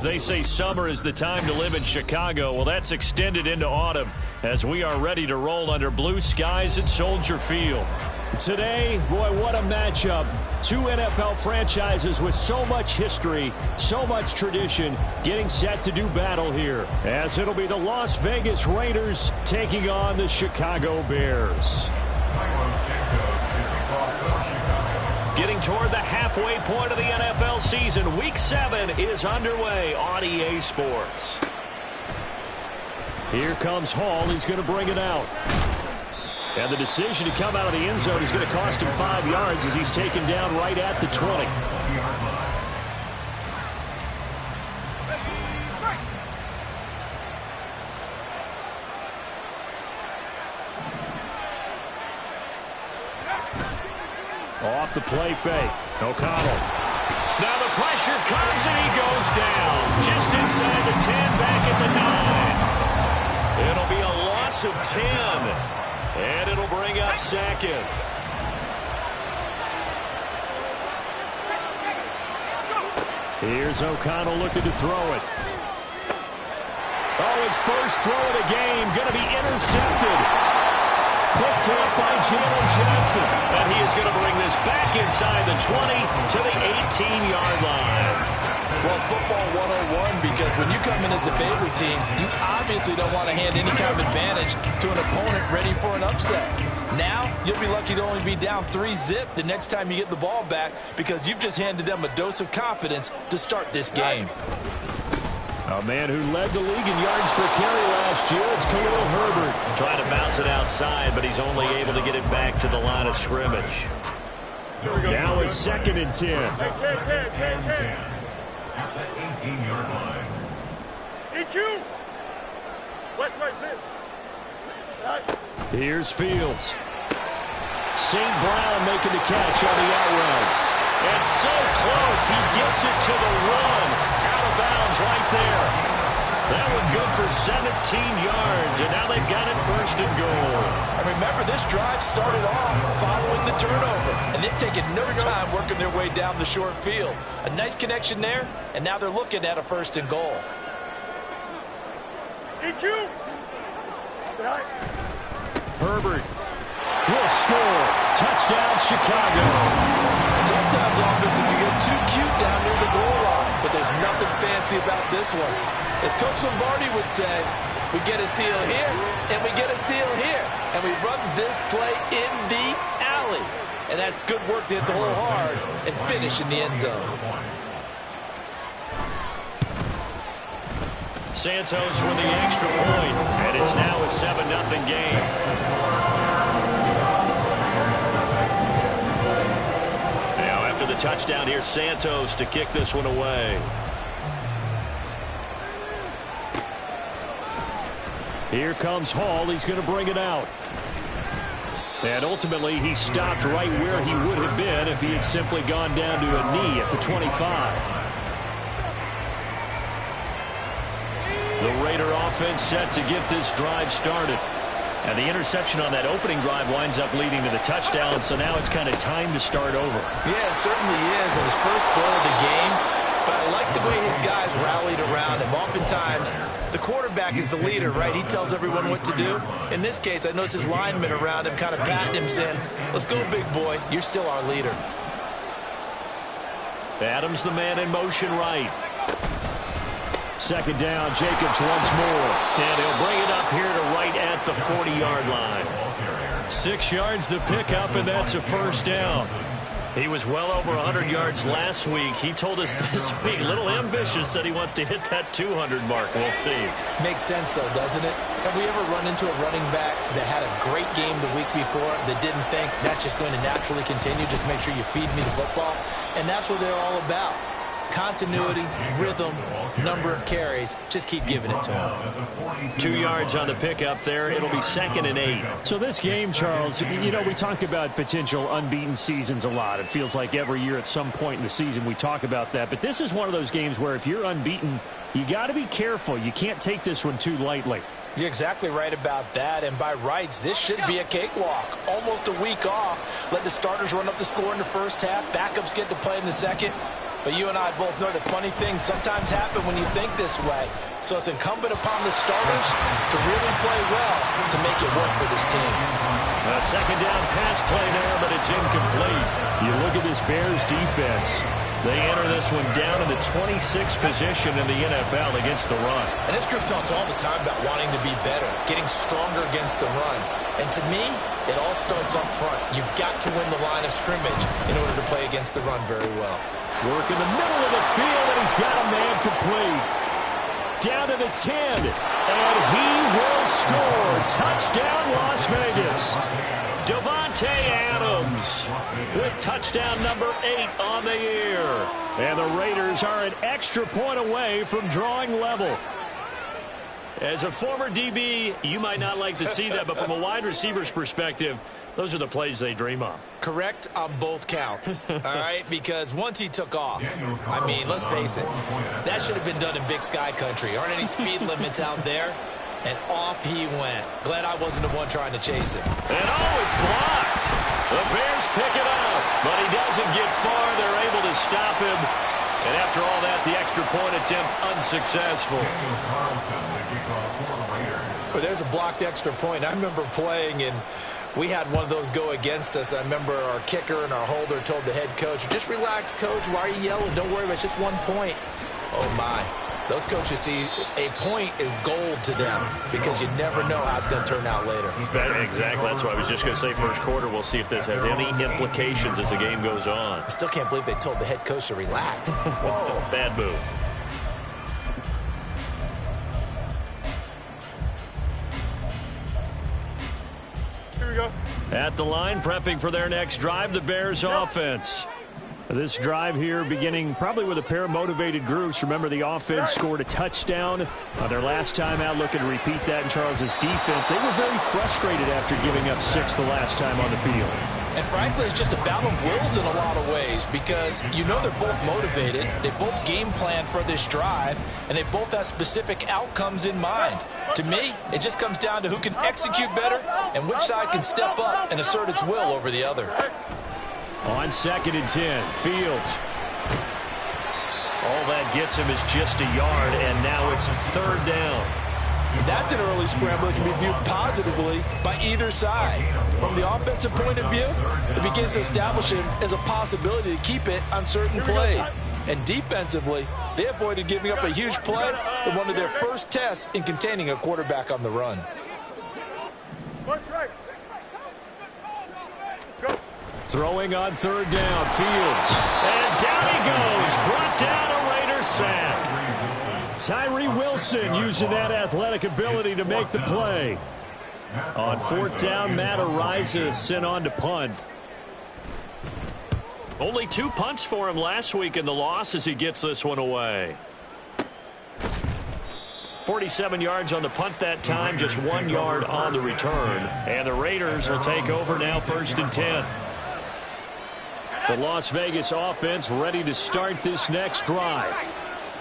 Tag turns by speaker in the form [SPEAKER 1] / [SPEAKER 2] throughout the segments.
[SPEAKER 1] They say summer is the time to live in Chicago. Well, that's extended into autumn as we are ready to roll under blue skies at Soldier Field. Today, boy, what a matchup. Two NFL franchises with so much history, so much tradition, getting set to do battle here, as it'll be the Las Vegas Raiders taking on the Chicago Bears. Getting toward the halfway point of the NFL season, Week 7 is underway on EA Sports. Here comes Hall. He's going to bring it out. And the decision to come out of the end zone is going to cost him 5 yards as he's taken down right at the 20. Off the play fake. O'Connell. Now the pressure comes and he goes down. Just inside the 10, back at the 9. It'll be a loss of 10. And it'll bring up second. Here's O'Connell looking to throw it. Oh, his first throw of the game going to be intercepted. Picked up by Jalen Johnson. And he is going to bring this back inside the 20 to the 18-yard line.
[SPEAKER 2] Well, it's football 101 because when you come in as the favorite team, you obviously don't want to hand any kind of advantage to an opponent ready for an upset. Now, you'll be lucky to only be down 3-zip the next time you get the ball back because you've just handed them a dose of confidence to start this game.
[SPEAKER 1] A man who led the league in yards per carry last year, it's Khalil Herbert. Trying to bounce it outside, but he's only able to get it back to the line of scrimmage. Now it's 2nd and 10.
[SPEAKER 3] At the 18-yard line. EQ! West right fit.
[SPEAKER 1] Here's Fields. St. Brown making the catch on the out route. And so close, he gets it to the 1. Out of bounds right there. That one good for 17 yards, and now they've got it 1st and goal.
[SPEAKER 2] And remember, this drive started off following the turnover, and they've taken no time working their way down the short field. A nice connection there, and now they're looking at a 1st and goal.
[SPEAKER 3] EQ!
[SPEAKER 1] Herbert will score. Touchdown, Chicago.
[SPEAKER 2] Sometimes offense can get too cute down near the goal line, but there's nothing fancy about this one. As Coach Lombardi would say, we get a seal here, and we get a seal here, and we run this play in the alley. And that's good work to hit the hole hard and finish in the end zone.
[SPEAKER 1] Santos with the extra point, and it's now a 7-0 game. Now after the touchdown, here's Santos to kick this one away. Here comes Hall. He's going to bring it out. And ultimately, he stopped right where he would have been if he had simply gone down to a knee at the 25. The Raider offense set to get this drive started. And the interception on that opening drive winds up leading to the touchdown, so now it's kind of time to start over.
[SPEAKER 2] Yeah, it certainly is. And his first throw of the game. But I like the way his guys rallied around him. Oftentimes, the quarterback is the leader, right? He tells everyone what to do. In this case, I noticed his linemen around him kind of patting him, saying, let's go, big boy. You're still our leader.
[SPEAKER 1] Adams, the man in motion right. 2nd down, Jacobs once more. And he'll bring it up here to right at the 40-yard line. 6 yards the pickup, and that's a 1st down. He was well over 100 yards last week. He told us this week, a little ambitious, said he wants to hit that 200 mark. We'll see.
[SPEAKER 2] Makes sense, though, doesn't it? Have we ever run into a running back that had a great game the week before that didn't think that's just going to naturally continue? Just make sure you feed me the football. And that's what they're all about. Continuity, rhythm, number of carries. Just keep giving it to him.
[SPEAKER 1] 2 yards on the pickup there. It'll be 2nd and 8.
[SPEAKER 4] So this game, Charles, you know, we talk about potential unbeaten seasons a lot. It feels like every year at some point in the season we talk about that. But this is one of those games where if you're unbeaten, you got to be careful. You can't take this one too lightly.
[SPEAKER 2] You're exactly right about that, and by rights, this should be a cakewalk. Almost a week off. Let the starters run up the score in the first half. Backups get to play in the second. But you and I both know that funny things sometimes happen when you think this way. So it's incumbent upon the starters to really play well to make it work for this team.
[SPEAKER 1] A second down pass play there, but it's incomplete.
[SPEAKER 4] You look at this Bears defense.
[SPEAKER 1] They enter this one down in the 26th position in the NFL against the run.
[SPEAKER 2] And this group talks all the time about wanting to be better, getting stronger against the run. And to me, it all starts up front. You've got to win the line of scrimmage in order to play against the run very well.
[SPEAKER 4] Work in the middle of the field, and he's got a man complete. Down to the 10, and he will score. Touchdown, Las Vegas.
[SPEAKER 1] Davante Adams with touchdown number 8 on the year.
[SPEAKER 4] And the Raiders are an extra point away from drawing level.
[SPEAKER 1] As a former DB, you might not like to see that, but from a wide receiver's perspective, those are the plays they dream of.
[SPEAKER 2] Correct on both counts, all right? Because once he took off, I mean, let's face it, that should have been done in Big Sky country. Aren't any speed limits out there? And off he went. Glad I wasn't the one trying to chase him.
[SPEAKER 1] And it's blocked. The Bears pick it up, but he doesn't get far. They're able to stop him. And after all that, the extra point attempt unsuccessful.
[SPEAKER 2] Well, there's a blocked extra point. I remember playing, and we had one of those go against us. I remember our kicker and our holder told the head coach, just relax, coach. Why are you yelling? Don't worry, it's just 1 point. Oh, my. Those coaches see a point is gold to them because you never know how it's going to turn out later.
[SPEAKER 1] Exactly. That's what I was just going to say. First quarter, we'll see if this has any implications as the game goes on.
[SPEAKER 2] I still can't believe they told the head coach to relax. Whoa.
[SPEAKER 1] Bad move.
[SPEAKER 3] Here we go.
[SPEAKER 1] At the line, prepping for their next drive, the Bears offense.
[SPEAKER 4] This drive here beginning probably with a pair of motivated groups. Remember, the offense scored a touchdown on their last time out, looking to repeat that in Charles's defense. They were very frustrated after giving up 6 the last time on the field.
[SPEAKER 2] And frankly, it's just a battle of wills in a lot of ways because you know they're both motivated, they both game plan for this drive, and they both have specific outcomes in mind. To me, it just comes down to who can execute better and which side can step up and assert its will over the other.
[SPEAKER 4] On 2nd and 10, Fields.
[SPEAKER 1] All that gets him is just a yard, and now it's 3rd down.
[SPEAKER 2] That's an early scramble that can be viewed positively by either side. From the offensive point of view, it begins to establish it as a possibility to keep it on certain plays. And defensively, they avoided giving up a huge play in one of their first tests in containing a quarterback on the run.
[SPEAKER 4] Throwing on 3rd down, Fields.
[SPEAKER 1] And down he goes. Brought down a Raider sack.
[SPEAKER 4] Tyree Wilson using that athletic ability to make the play. On 4th down, Matt Ariza sent on to punt.
[SPEAKER 1] Only 2 punts for him last week in the loss as he gets this one away. 47 yards on the punt that time, just 1 yard on the return. And the Raiders will take over now, 1st and 10.
[SPEAKER 4] The Las Vegas offense ready to start this next drive.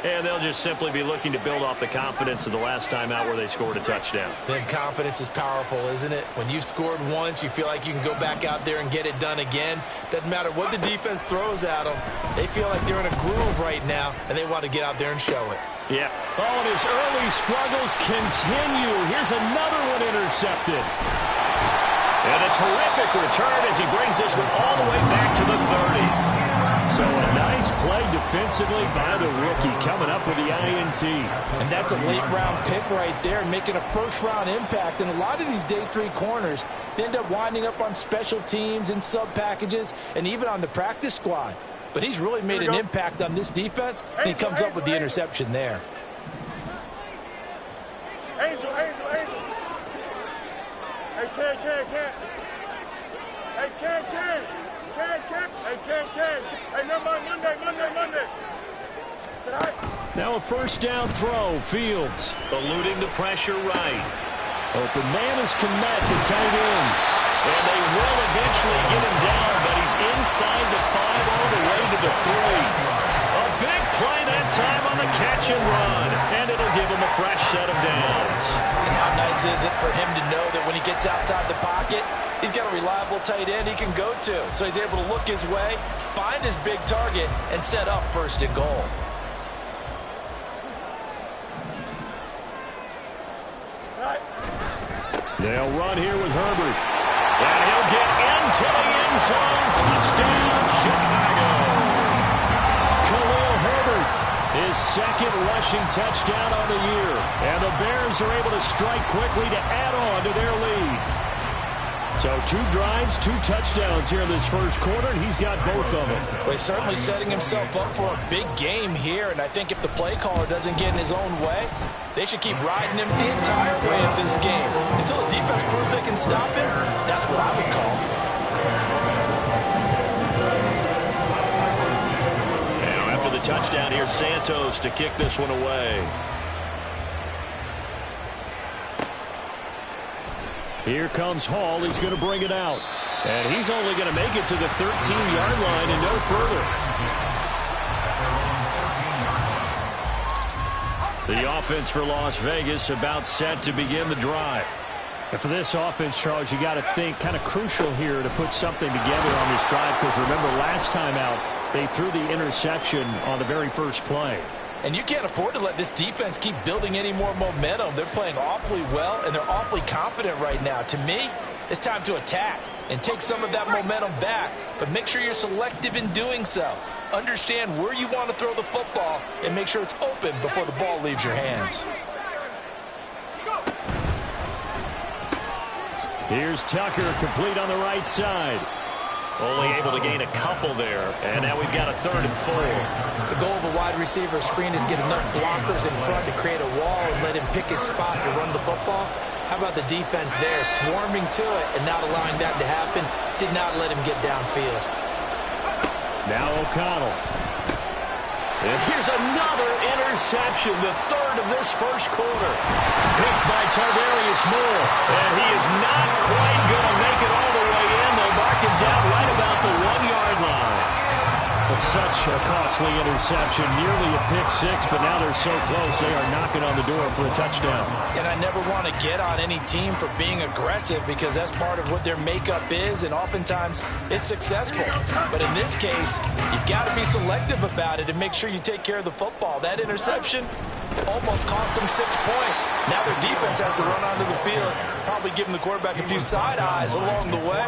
[SPEAKER 1] And they'll just simply be looking to build off the confidence of the last time out where they scored a touchdown.
[SPEAKER 2] Then confidence is powerful, isn't it? When you've scored once, you feel like you can go back out there and get it done again. Doesn't matter what the defense throws at them. They feel like they're in a groove right now, and they want to get out there and show it.
[SPEAKER 1] Yeah.
[SPEAKER 4] Oh, and his early struggles continue. Here's another one intercepted.
[SPEAKER 1] And a terrific return as he brings this one all the way back to the 30.
[SPEAKER 4] So a nice play defensively by the rookie coming up with the INT.
[SPEAKER 2] And that's a late-round pick right there, making a first-round impact. And a lot of these day 3 corners end up winding up on special teams and sub-packages and even on the practice squad. But he's really made an impact on this defense, and he comes up with the interception there.
[SPEAKER 3] Angel. Hey, Ken. Hey, Ken. Hey, Monday.
[SPEAKER 4] Now a first down throw. Fields eluding the pressure right. Open man is Komet, the tight end.
[SPEAKER 1] And they will eventually get him down, but he's inside the 5 all the way to the 3. A big play that time on the catch and run, and it'll give him a fresh set of downs.
[SPEAKER 2] And how nice is it for him to know that when he gets outside the pocket, he's got a reliable tight end he can go to. So he's able to look his way, find his big target, and set up first and goal.
[SPEAKER 4] They'll run here with Herbert.
[SPEAKER 1] And he'll get into the end zone. Touchdown, Chicago.
[SPEAKER 4] Khalil Herbert, his second rushing touchdown on the year. And the Bears are able to strike quickly to add on to their lead. So 2 drives, 2 touchdowns here in this first quarter, and he's got both of them.
[SPEAKER 2] Well, he's certainly setting himself up for a big game here, and I think if the play caller doesn't get in his own way, they should keep riding him the entire way of this game. Until the defense proves they can stop him, that's what I would call.
[SPEAKER 1] Now after the touchdown, here's Santos to kick this one away.
[SPEAKER 4] Here comes Hall. He's going to bring it out. And he's only going to make it to the 13-yard line and no further. The offense for Las Vegas about set to begin the drive. And for this offense, Charles, you got to think kind of crucial here to put something together on this drive, because remember last time out they threw the interception on the very first play.
[SPEAKER 2] And you can't afford to let this defense keep building any more momentum. They're playing awfully well, and they're awfully confident right now. To me, it's time to attack and take some of that momentum back, but make sure you're selective in doing so. Understand where you want to throw the football and make sure it's open before the ball leaves your hands.
[SPEAKER 4] Here's Tucker, complete on the right side.
[SPEAKER 1] Only able to gain a couple there, and now we've got a 3rd and 4.
[SPEAKER 2] The goal of a wide receiver screen is get enough blockers in front to create a wall and let him pick his spot to run the football. How about the defense there, swarming to it and not allowing that to happen? Did not let him get downfield.
[SPEAKER 4] Now O'Connell.
[SPEAKER 1] And here's another interception, the 3rd of this first quarter. Picked by Tardarius Moore, and he is not quite going to make it all the way in. They'll mark him down right about the 1-yard line.
[SPEAKER 4] Well, such a costly interception, nearly a pick 6, but now they're so close they are knocking on the door for a touchdown.
[SPEAKER 2] And I never want to get on any team for being aggressive, because that's part of what their makeup is, and oftentimes it's successful. But in this case, you've got to be selective about it and make sure you take care of the football. That interception almost cost them 6 points. Now their defense has to run onto the field, probably giving the quarterback a few side eyes along the way.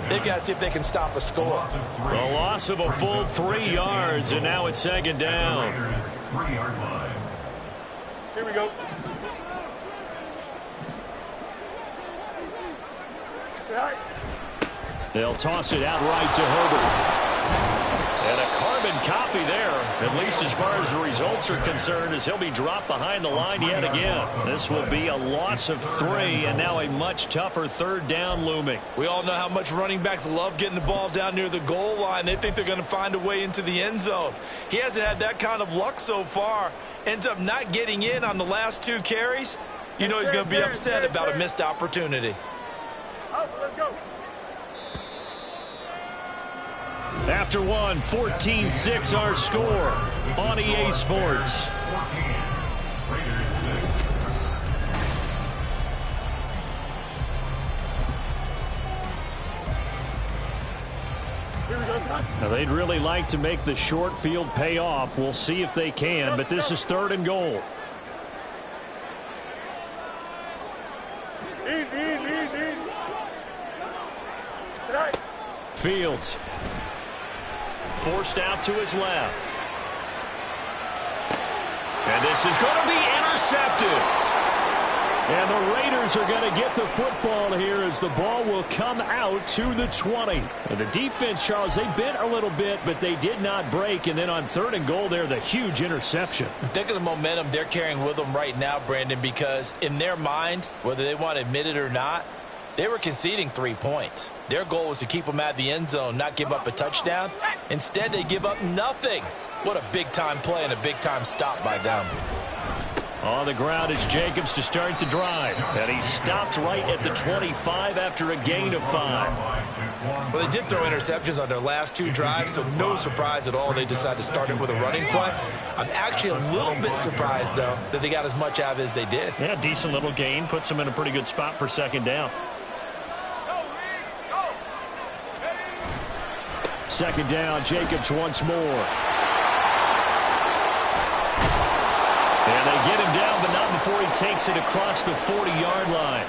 [SPEAKER 2] They've got to see if they can stop a score.
[SPEAKER 1] A loss of a full 3 yards, and now it's 2nd down.
[SPEAKER 3] Here we go.
[SPEAKER 4] They'll toss it out right to Herbert.
[SPEAKER 1] And a carbon copy there, at least as far as the results are concerned, as he'll be dropped behind the line yet again. This will be a loss of 3, and now a much tougher 3rd down looming.
[SPEAKER 2] We all know how much running backs love getting the ball down near the goal line. They think they're going to find a way into the end zone. He hasn't had that kind of luck so far. Ends up not getting in on the last 2 carries. You know he's going to be upset about a missed opportunity.
[SPEAKER 3] Let's go.
[SPEAKER 1] After one, 14-6 our score on EA Sports.
[SPEAKER 4] Now they'd really like to make the short field pay off. We'll see if they can, but this is 3rd and goal.
[SPEAKER 3] Easy.
[SPEAKER 4] Fields.
[SPEAKER 1] forced out to his left. And this is going to be intercepted. And the Raiders are going to get the football here as the ball will come out to the 20. And the defense, Charles, they bit a little bit, but they did not break. And then on 3rd and goal there, the huge interception.
[SPEAKER 2] Think of the momentum they're carrying with them right now, Brandon, because in their mind, whether they want to admit it or not, they were conceding 3 points. Their goal was to keep them at the end zone, not give up a touchdown. Instead, they give up nothing. What a big-time play and a big-time stop by them.
[SPEAKER 1] On the ground is Jacobs to start the drive. And he stopped right at the 25 after a gain of 5.
[SPEAKER 2] Well, they did throw interceptions on their last 2 drives, so no surprise at all they decided to start it with a running play. I'm actually a little bit surprised, though, that they got as much out of it as they did.
[SPEAKER 1] Yeah, decent little gain. Puts them in a pretty good spot for 2nd down. 2nd down, Jacobs once more. And they get him down, but not before he takes it across the 40-yard line.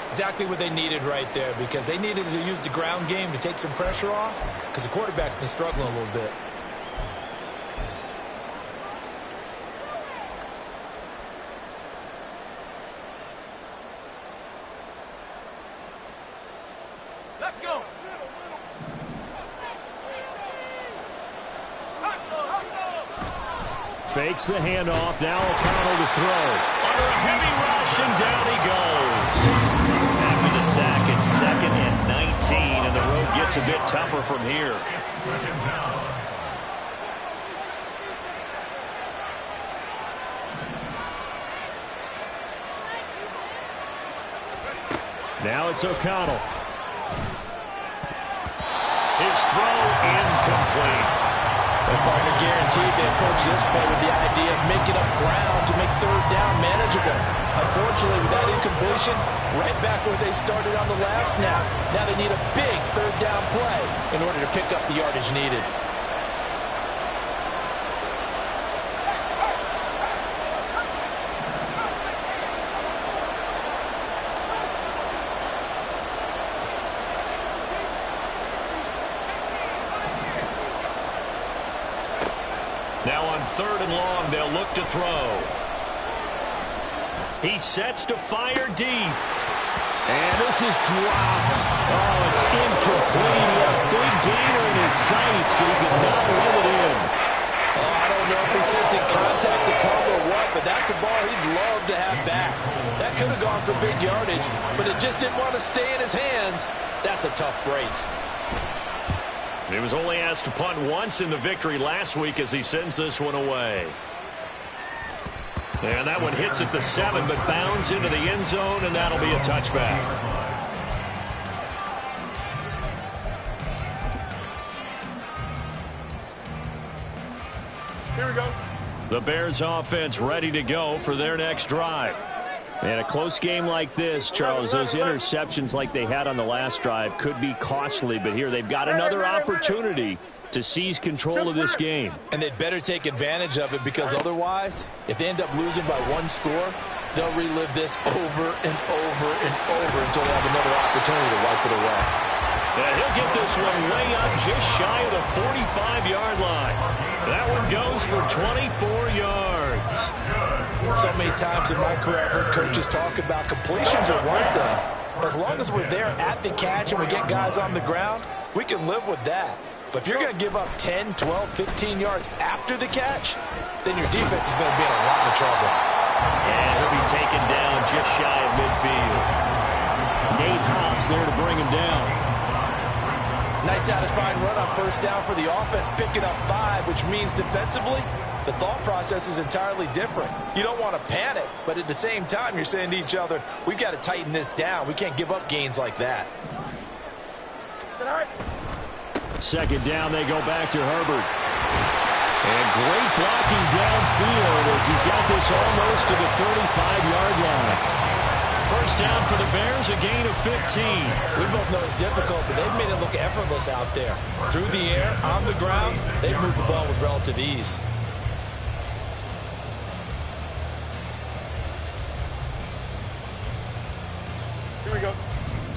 [SPEAKER 2] Exactly what they needed right there, because they needed to use the ground game to take some pressure off, because the quarterback's been struggling a little bit.
[SPEAKER 3] Let's go.
[SPEAKER 1] Fakes the handoff. Now O'Connell to throw. Under a heavy rush, and down he goes. After the sack, it's 2nd and 19, and the road gets a bit tougher from here. Now it's O'Connell. His throw incomplete.
[SPEAKER 2] Their partner guaranteed they approach this play with the idea of making up ground to make 3rd down manageable. Unfortunately, with that incompletion, right back where they started on the last snap. Now they need a big 3rd down play in order to pick up the yardage needed.
[SPEAKER 1] Now on 3rd and long, they'll look to throw. He sets to fire deep. And this is dropped. Oh, it's incomplete. He had a big gainer in his sights, but he could not reel it in.
[SPEAKER 2] Oh, I don't know if he's sensing contact to come or what, but that's a ball he'd love to have back. That could have gone for big yardage, but it just didn't want to stay in his hands. That's a tough break.
[SPEAKER 1] He was only asked to punt once in the victory last week as he sends this one away. And that one hits at the 7, but bounds into the end zone, and that'll be a touchback.
[SPEAKER 3] Here we go.
[SPEAKER 1] The Bears offense ready to go for their next drive. And a close game like this, Charles, those interceptions like they had on the last drive could be costly, but here they've got another opportunity to seize control of this game.
[SPEAKER 2] And they'd better take advantage of it, because otherwise, if they end up losing by 1 score, they'll relive this over and over and over until they have another opportunity to wipe it away.
[SPEAKER 1] And he'll get this one way up just shy of the 45-yard line. That one goes for 24 yards.
[SPEAKER 2] So many times in my career, I've heard coaches talk about completions are one thing. But as long as we're there at the catch and we get guys on the ground, we can live with that. But if you're going to give up 10, 12, 15 yards after the catch, then your defense is going to be in a lot of trouble.
[SPEAKER 1] And he'll be taken down just shy of midfield. Nate Hobbs there to bring him down.
[SPEAKER 2] Nice satisfying run on 1st down for the offense, picking up 5, which means defensively, the thought process is entirely different. You don't want to panic, but at the same time, you're saying to each other, we've got to tighten this down. We can't give up gains like that.
[SPEAKER 1] 2nd down, they go back to Herbert. And great blocking downfield as he's got this almost to the 35-yard line. 1st down for the Bears, a gain of 15.
[SPEAKER 2] We both know it's difficult, but they've made it look effortless out there. Through the air, on the ground, they've moved the ball with relative ease.
[SPEAKER 3] Here we go.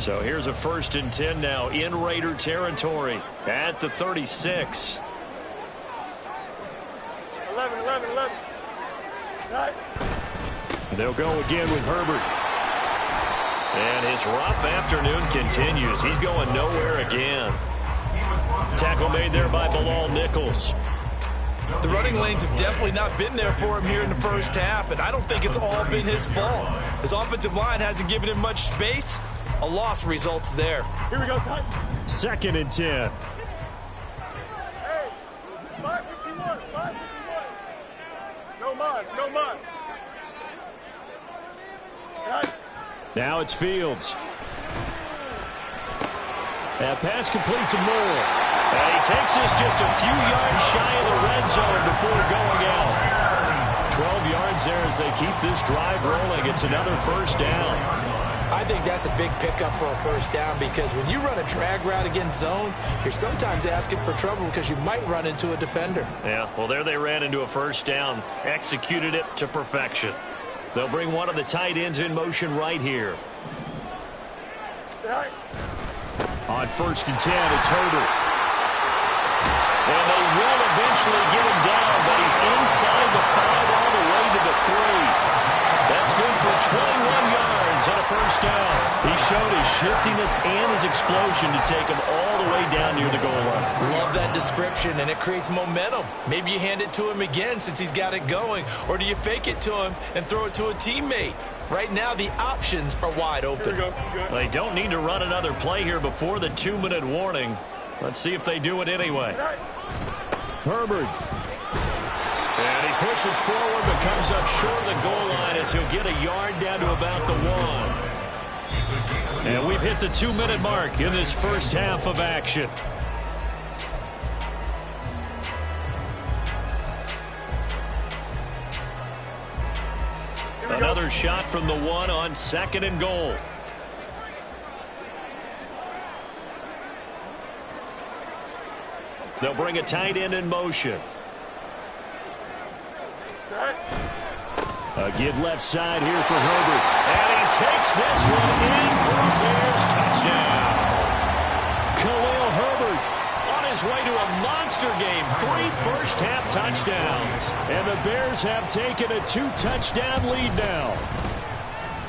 [SPEAKER 1] So here's a 1st and 10 now in Raider territory at the 36.
[SPEAKER 3] 11. Right.
[SPEAKER 1] They'll go again with Herbert. And his rough afternoon continues. He's going nowhere again. Tackle made there by Bilal Nichols.
[SPEAKER 2] The running lanes have definitely not been there for him here in the first half, and I don't think it's all been his fault. His offensive line hasn't given him much space. A loss results there.
[SPEAKER 3] Here we go, son.
[SPEAKER 4] 2nd and 10.
[SPEAKER 3] Hey, 551. No mas. Right.
[SPEAKER 4] Now it's Fields. That pass complete to Moore.
[SPEAKER 1] And he takes this just a few yards shy of the red zone before going out. 12 yards there as they keep this drive rolling. It's another 1st down.
[SPEAKER 2] I think that's a big pickup for a 1st down because when you run a drag route against zone, you're sometimes asking for trouble because you might run into a defender.
[SPEAKER 1] Yeah, well, there they ran into a 1st down. Executed it to perfection. They'll bring one of the tight ends in motion right here.
[SPEAKER 3] Right.
[SPEAKER 4] On 1st and 10, it's Herbert.
[SPEAKER 1] And they will eventually get him down, but he's inside the 5 all the way to the 3. That's good for 21 yards and a 1st down. He showed his shiftiness and his explosion to take him all the way down near the goal line.
[SPEAKER 2] Love that description, and it creates momentum. Maybe you hand it to him again since he's got it going, or do you fake it to him and throw it to a teammate? Right now, the options are wide open.
[SPEAKER 3] Here we go.
[SPEAKER 1] They don't need to run another play here before the 2-minute warning. Let's see if they do it anyway.
[SPEAKER 3] Right.
[SPEAKER 4] Herbert.
[SPEAKER 1] And he pushes forward but comes up short of the goal line as he'll get a yard down to about the 1. And we've hit the 2-minute mark in this 1st half of action. Another shot from the 1 on 2nd and goal. They'll bring a tight end in motion.
[SPEAKER 4] A give left side here for Herbert.
[SPEAKER 1] And he takes this one in for a Bears touchdown.
[SPEAKER 4] Khalil Herbert
[SPEAKER 1] On his way to a monster game. 3 first-half touchdowns.
[SPEAKER 4] And the Bears have taken a 2-touchdown lead now.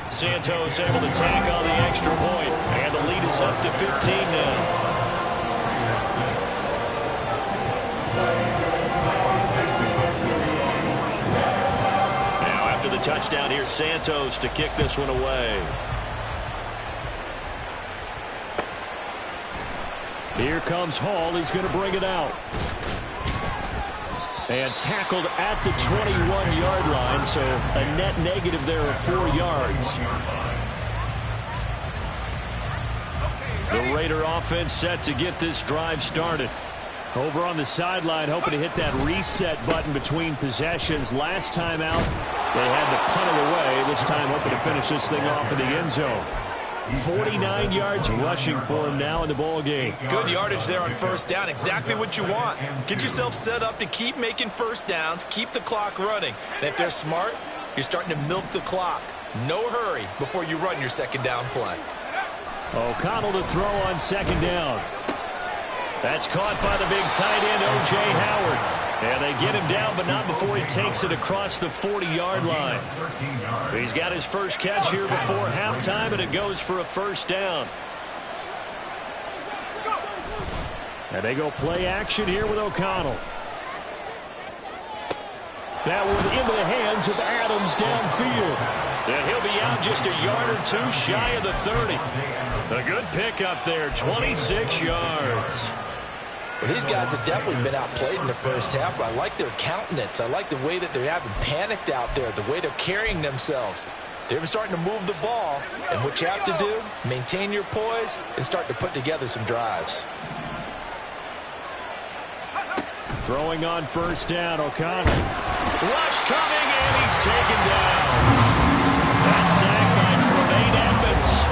[SPEAKER 1] Santos able to tack on the extra point. And the lead is up to 15 now. The touchdown here, Santos to kick this one away.
[SPEAKER 4] Here comes Hall. He's going to bring it out. And tackled at the 21-yard line, so a net negative there of 4 yards. The Raider offense set to get this drive started. Over on the sideline, hoping to hit that reset button between possessions. Last time out, they had to punt it away. This time hoping to finish this thing off in the end zone. 49 yards rushing for him now in the ball game.
[SPEAKER 2] Good yardage there on 1st down. Exactly what you want. Get yourself set up to keep making 1st downs, keep the clock running. And if they're smart, you're starting to milk the clock. No hurry before you run your 2nd down play.
[SPEAKER 4] O'Connell to throw on 2nd down. That's caught by the big tight end, O.J. Howard. And they get him down, but not before he takes it across the 40-yard line. He's got his first catch here before halftime, and it goes for a 1st down. And they go play action here with O'Connell. That one into the hands of Adams downfield. And he'll be out just a yard or 2 shy of the 30. A good pickup there, 26 yards.
[SPEAKER 2] Well, these guys have definitely been outplayed in the first half, but I like their countenance. I like the way that they're having panicked out there, the way they're carrying themselves. They're starting to move the ball, and what you have to do, maintain your poise and start to put together some drives.
[SPEAKER 4] Throwing on 1st down, O'Connell. Rush coming, and he's taken down. That sack by Tremaine Edmonds.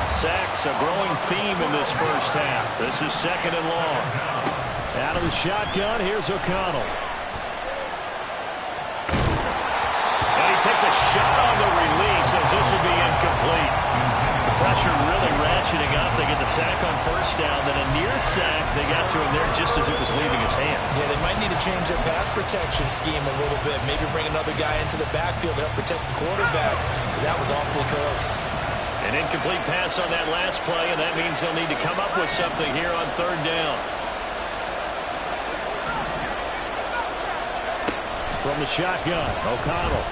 [SPEAKER 4] Sacks a growing theme in this first half. This is 2nd and long. Out of the shotgun, here's O'Connell.
[SPEAKER 1] And he takes a shot on the release as this will be incomplete. pressure really ratcheting up. They get the sack on first down, then a near sack. They got to him there just as it was leaving his hand.
[SPEAKER 2] Yeah, they might need to change their pass protection scheme a little bit. Maybe bring another guy into the backfield to help protect the quarterback, because that was awfully close.
[SPEAKER 1] An incomplete pass on that last play, and that means they'll need to come up with something here on third down.
[SPEAKER 4] From the shotgun, O'Connell.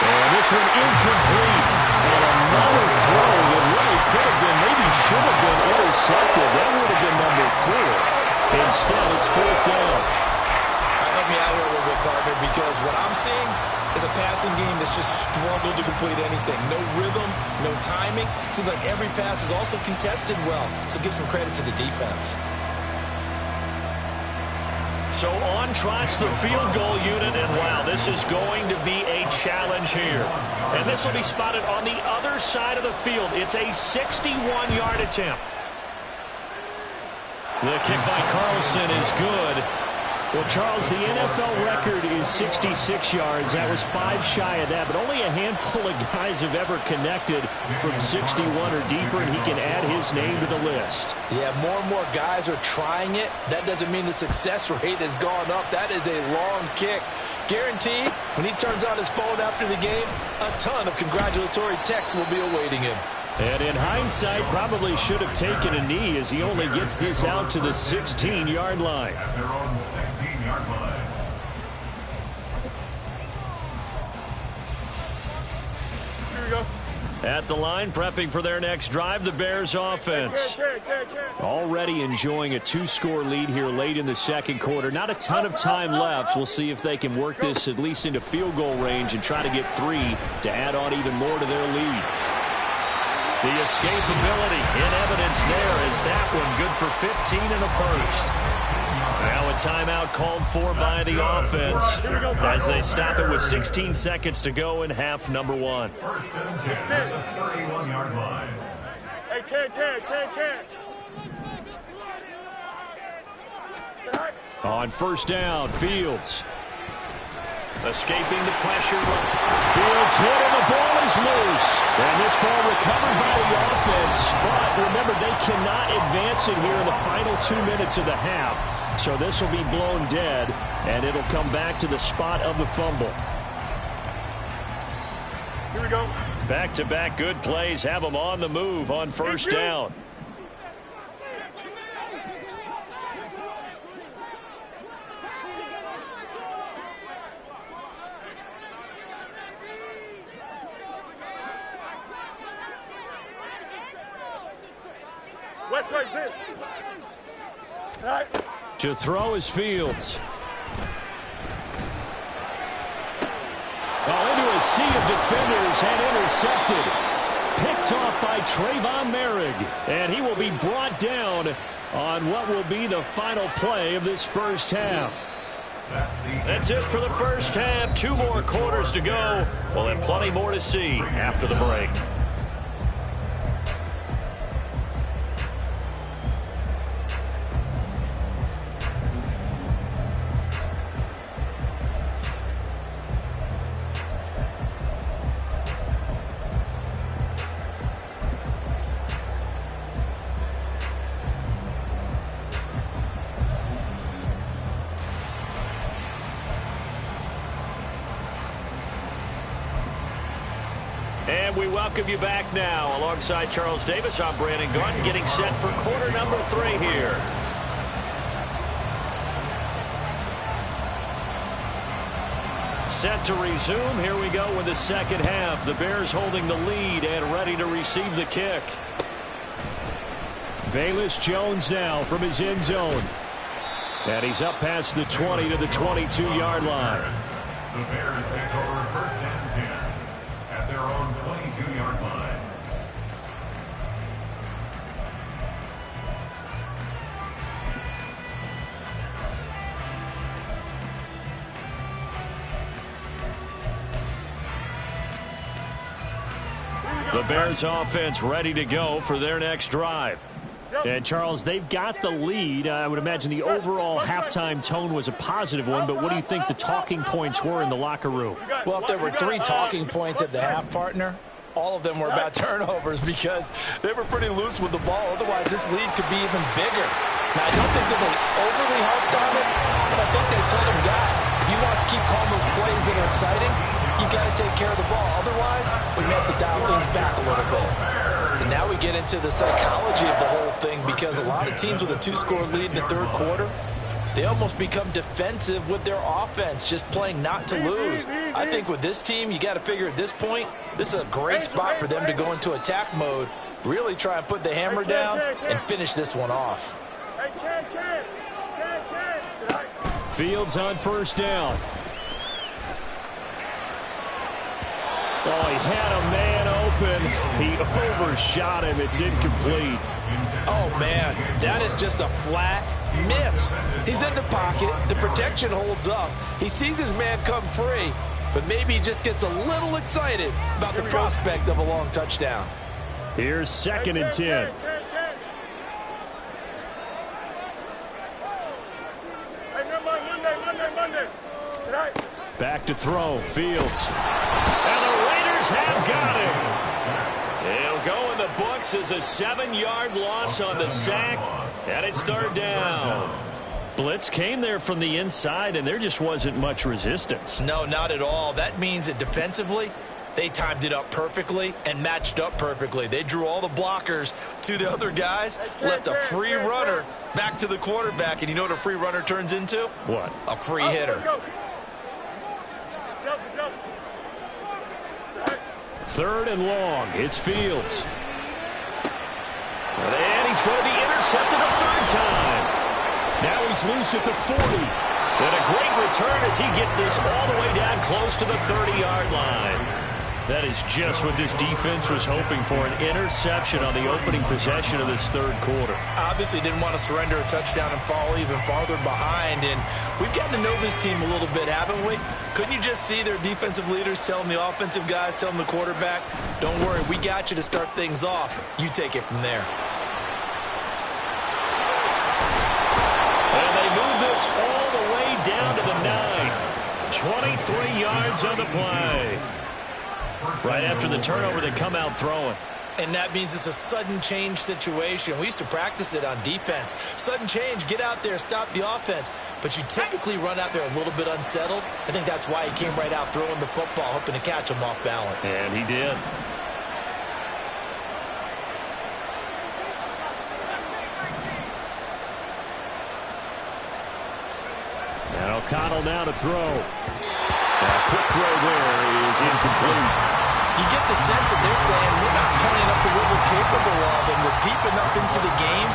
[SPEAKER 4] And this one incomplete. And another throw that really could have been, maybe should have been intercepted. That would have been number 4. Instead, it's fourth down.
[SPEAKER 2] Help me out here a little bit, partner, because what I'm seeing is a passing game that's just struggled to complete anything. No rhythm, no timing. Seems like every pass is also contested well, so give some credit to the defense.
[SPEAKER 1] So on trots the field goal unit, and wow, this is going to be a challenge here. And this will be spotted on the other side of the field. It's a 61-yard attempt. The kick by Carlson is good.
[SPEAKER 4] Well, Charles, the NFL record is 66 yards. That was 5 shy of that, but only a handful of guys have ever connected from 61 or deeper, and he can add his name to the list.
[SPEAKER 2] Yeah, more and more guys are trying it. That doesn't mean the success rate has gone up. That is a long kick. Guaranteed, when he turns on his phone after the game, a ton of congratulatory texts will be awaiting him.
[SPEAKER 4] And in hindsight, probably should have taken a knee as he only gets this out to the 16-yard line.
[SPEAKER 5] At their own 16-yard line.
[SPEAKER 3] Here we go.
[SPEAKER 1] At the line, prepping for their next drive, the Bears offense.
[SPEAKER 4] Already enjoying a 2-score lead here late in the second quarter. Not a ton of time left. We'll see if they can work this at least into field goal range and try to get 3 to add on even more to their lead.
[SPEAKER 1] The escapability in evidence there is that one good for 15 in the first. Now a timeout called for by the offense as they stop it with 16 seconds to go in half number 1.
[SPEAKER 5] First and 10 at the 31-yard line.
[SPEAKER 3] Hey, can.
[SPEAKER 4] On first down, Fields.
[SPEAKER 1] Escaping the pressure.
[SPEAKER 4] Fields hit and the ball is loose. And this ball recovered by the offense. But remember, they cannot advance it here in the final 2 minutes of the half. So this will be blown dead, and it'll come back to the spot of the fumble.
[SPEAKER 3] Here we go.
[SPEAKER 1] Back-to-back good plays have them on the move on first down.
[SPEAKER 3] West right, zip. Right.
[SPEAKER 4] To throw is Fields. Into a sea of defenders and intercepted. Picked off by Trayvon Merrick. And he will be brought down on what will be the final play of this first half.
[SPEAKER 1] That's it for the first half. 2 more quarters to go. Well, and plenty more to see after the break. And we welcome you back now. Alongside Charles Davis, I'm Brandon Gaudin, getting set for quarter number 3 here. Set to resume. Here we go with the second half. The Bears holding the lead and ready to receive the kick.
[SPEAKER 4] Velus Jones now from his end zone. And he's up past the 20 to the 22-yard line.
[SPEAKER 5] The Bears take over first and 10 at their own 22-yard line.
[SPEAKER 1] The Bears offense ready to go for their next drive.
[SPEAKER 4] And, Charles, they've got the lead. I would imagine the overall halftime tone was a positive one, but what do you think the talking points were in the locker room?
[SPEAKER 2] Well, if there were 3 talking points at the half, partner, all of them were about turnovers because they were pretty loose with the ball. Otherwise, this lead could be even bigger. Now, I don't think that they overly harped on it, but I think they told them, guys, if you want to keep calling those plays that are exciting, you've got to take care of the ball. Otherwise, we're going to have to dial things back a little bit. And now we get into the psychology of the whole thing because a lot of teams with a 2-score lead in the third quarter, they almost become defensive with their offense, just playing not to lose. I think with this team, you got to figure at this point, this is a great spot for them to go into attack mode, really try and put the hammer down and finish this one off.
[SPEAKER 4] Fields on first down. Oh, he had a man open. He overshot him. It's incomplete.
[SPEAKER 2] Oh, man, that is just a flat miss. He's in the pocket. The protection holds up. He sees his man come free, but maybe he just gets a little excited about the prospect of a long touchdown.
[SPEAKER 4] Here's 2nd and 10.
[SPEAKER 3] Monday. Tonight.
[SPEAKER 4] Back to throw. Fields. And the Raiders have got him.
[SPEAKER 1] He'll go in the books as a 7-yard loss on the sack, and it's 3rd down.
[SPEAKER 4] Blitz came there from the inside, and there just wasn't much resistance.
[SPEAKER 2] No, not at all. That means that defensively, they timed it up perfectly and matched up perfectly. They drew all the blockers to the other guys, left a free runner back to the quarterback. And you know what a free runner turns into?
[SPEAKER 4] What?
[SPEAKER 2] A free hitter.
[SPEAKER 4] 3rd and long. It's Fields. And he's going to be intercepted a 3rd time. Now he's loose at the 40. And a great return as he gets this all the way down close to the 30-yard line. That is just what this defense was hoping for, an interception on the opening possession of this 3rd quarter.
[SPEAKER 2] Obviously didn't want to surrender a touchdown and fall even farther behind. And we've gotten to know this team a little bit, haven't we? Couldn't you just see their defensive leaders telling the offensive guys, telling the quarterback, don't worry, we got you to start things off. You take it from there.
[SPEAKER 1] And they move this all the way down to the 9. 23 yards on the play. Right after the turnover, they come out throwing.
[SPEAKER 2] And that means it's a sudden change situation. We used to practice it on defense. Sudden change, get out there, stop the offense. But you typically run out there a little bit unsettled. I think that's why he came right out throwing the football, hoping to catch him off balance.
[SPEAKER 1] And he did.
[SPEAKER 4] And O'Connell now to throw. A quick throw there is incomplete.
[SPEAKER 2] You get the sense that they're saying we're not playing up to what we're capable of, and we're deep enough into the game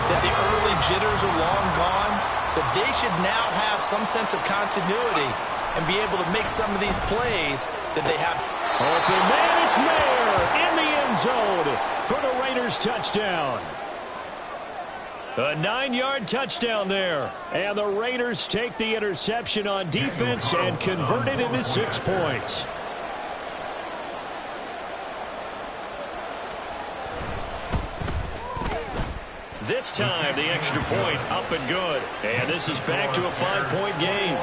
[SPEAKER 2] that the early jitters are long gone, that they should now have some sense of continuity and be able to make some of these plays that they have.
[SPEAKER 4] Open man, it's Mayer in the end zone for the Raiders touchdown. A 9-yard touchdown there. And the Raiders take the interception on defense and convert it into 6 points.
[SPEAKER 1] This time, the extra point up and good. And this is back to a 5-point game.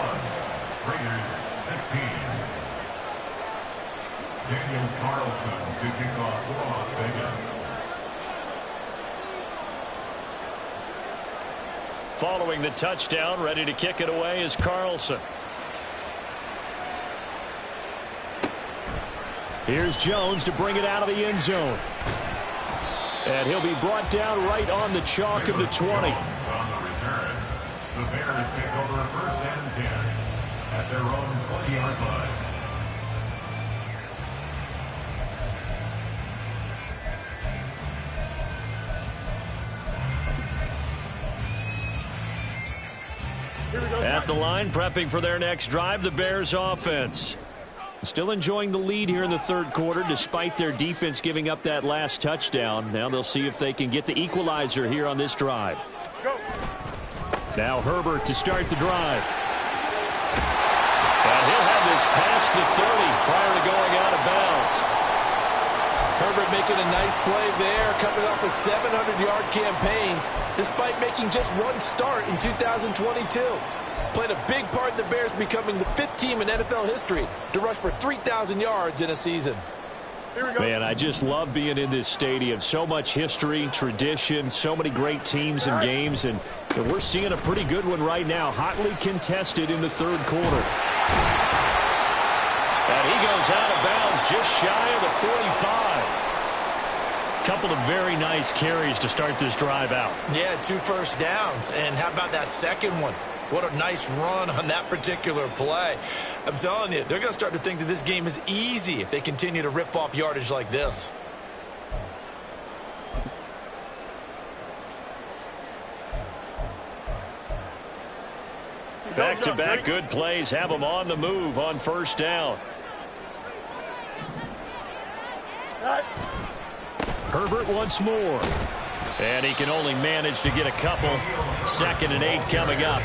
[SPEAKER 5] Raiders 16. Daniel Carlson to kick off for Las Vegas.
[SPEAKER 1] Following the touchdown, ready to kick it away is Carlson.
[SPEAKER 4] Here's Jones to bring it out of the end zone. And he'll be brought down right on the chalk of the 20.
[SPEAKER 5] On the return, the Bears take over 1st and 10 at their own 20-yard line.
[SPEAKER 1] At the line, prepping for their next drive, the Bears offense.
[SPEAKER 4] Still enjoying the lead here in the 3rd quarter, despite their defense giving up that last touchdown. Now they'll see if they can get the equalizer here on this drive.
[SPEAKER 3] Go.
[SPEAKER 4] Now Herbert to start the drive.
[SPEAKER 1] And he'll have this past the 30 prior to going out of bounds.
[SPEAKER 2] Herbert making a nice play there, coming off a 700-yard campaign, despite making just 1 start in 2022. Played a big part in the Bears becoming the 5th team in NFL history to rush for 3,000 yards in a season.
[SPEAKER 3] Here we go.
[SPEAKER 4] Man, I just love being in this stadium. So much history, tradition, so many great teams and games, and we're seeing a pretty good one right now. Hotly contested in the third quarter.
[SPEAKER 1] And he goes out of bounds just shy of the 45. Couple of very nice carries to start this drive out.
[SPEAKER 2] Yeah, 2 first downs. And how about that second one? What a nice run on that particular play. I'm telling you, they're going to start to think that this game is easy if they continue to rip off yardage like this.
[SPEAKER 1] Back-to-back good plays have them on the move on first down.
[SPEAKER 4] Herbert once more.
[SPEAKER 1] And he can only manage to get a couple. 2nd and 8 coming up.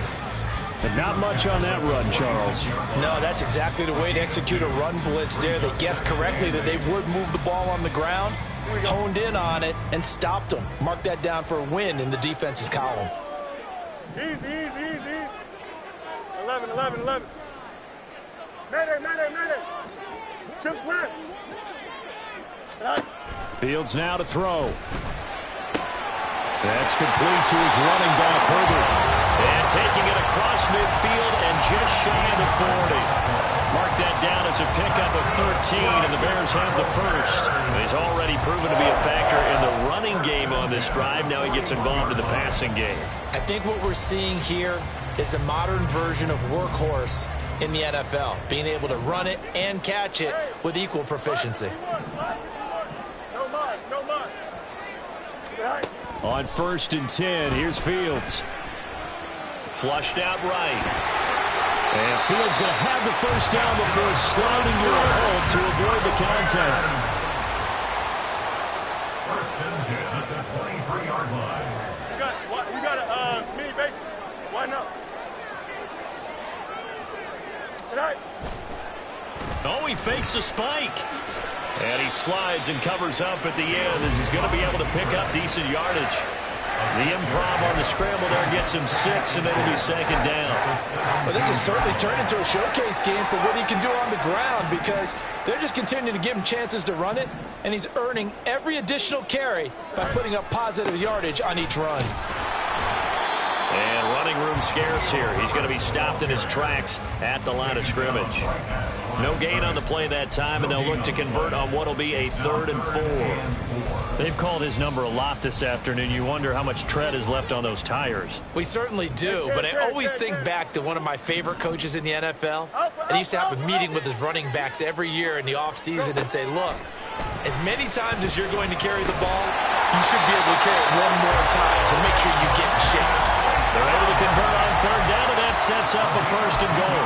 [SPEAKER 4] But not much on that run, Charles.
[SPEAKER 2] No, that's exactly the way to execute a run blitz there. They guessed correctly that they would move the ball on the ground, honed in on it, and stopped them. Mark that down for a win in the defense's column.
[SPEAKER 3] Easy. 11. Mayday. Chip slant. Right.
[SPEAKER 4] Fields now to throw. That's complete to his running back, Herbert.
[SPEAKER 1] And taking it across midfield and just shy of the 40. Mark that down as a pickup of 13, and the Bears have the first. He's already proven to be a factor in the running game on this drive. Now he gets involved in the passing game.
[SPEAKER 2] I think what we're seeing here is the modern version of workhorse in the NFL, being able to run it and catch it with equal proficiency.
[SPEAKER 3] No mas. Right.
[SPEAKER 4] On 1st and 10, here's Fields.
[SPEAKER 1] Flushed out right.
[SPEAKER 4] And Fields going to have the first down before sliding to a hold to avoid the contact.
[SPEAKER 5] 1st and 10 at the 23-yard line.
[SPEAKER 3] You got a mini base. Why not? Tonight.
[SPEAKER 1] Oh, he fakes a spike. And he slides and covers up at the end as he's going to be able to pick up decent yardage. The improv on the scramble there gets him 6, and it'll be 2nd down.
[SPEAKER 2] Well, this has certainly turned into a showcase game for what he can do on the ground, because they're just continuing to give him chances to run it, and he's earning every additional carry by putting up positive yardage on each run.
[SPEAKER 1] And running room scarce here. He's going to be stopped in his tracks at the line of scrimmage. No gain on the play that time, and they'll look to convert on what will be a 3rd and 4.
[SPEAKER 4] They've called his number a lot this afternoon. You wonder how much tread is left on those tires.
[SPEAKER 2] We certainly do, but I always think back to one of my favorite coaches in the NFL. And he used to have a meeting with his running backs every year in the offseason and say, look, as many times as you're going to carry the ball, you should be able to carry it one more time, so make sure you get in shape.
[SPEAKER 1] They're able to convert on 3rd down, and that sets up a 1st and goal.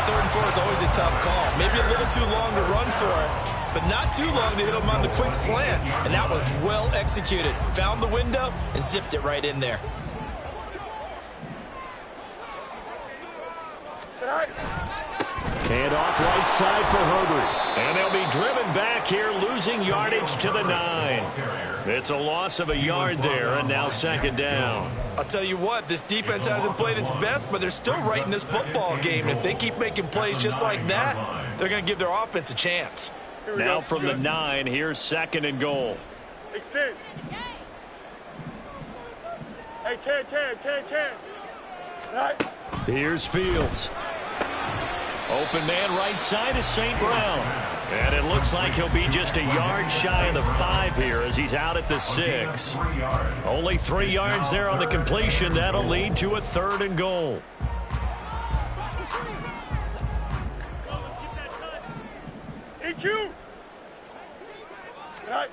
[SPEAKER 2] 3rd and 4 is always a tough call. Maybe a little too long to run for it, but not too long to hit him on the quick slant. And that was well executed. Found the window and zipped it right in there.
[SPEAKER 4] And off right side for Herbert.
[SPEAKER 1] And they'll be driven back here, losing yardage to the 9. It's a loss of a yard there, and now 2nd down.
[SPEAKER 2] I'll tell you what, this defense hasn't played its best, but they're still right in this football game. If they keep making plays just like that, they're going to give their offense a chance.
[SPEAKER 1] Now from the 9, here's 2nd and goal.
[SPEAKER 3] Extend. Hey, can. Right.
[SPEAKER 4] Here's Fields.
[SPEAKER 1] Open man right side is St. Brown. And it looks like he'll be just a yard shy of the 5 here as he's out at the 6. Only 3 yards there on the completion. That'll lead to a 3rd and goal.
[SPEAKER 3] EQ. Right.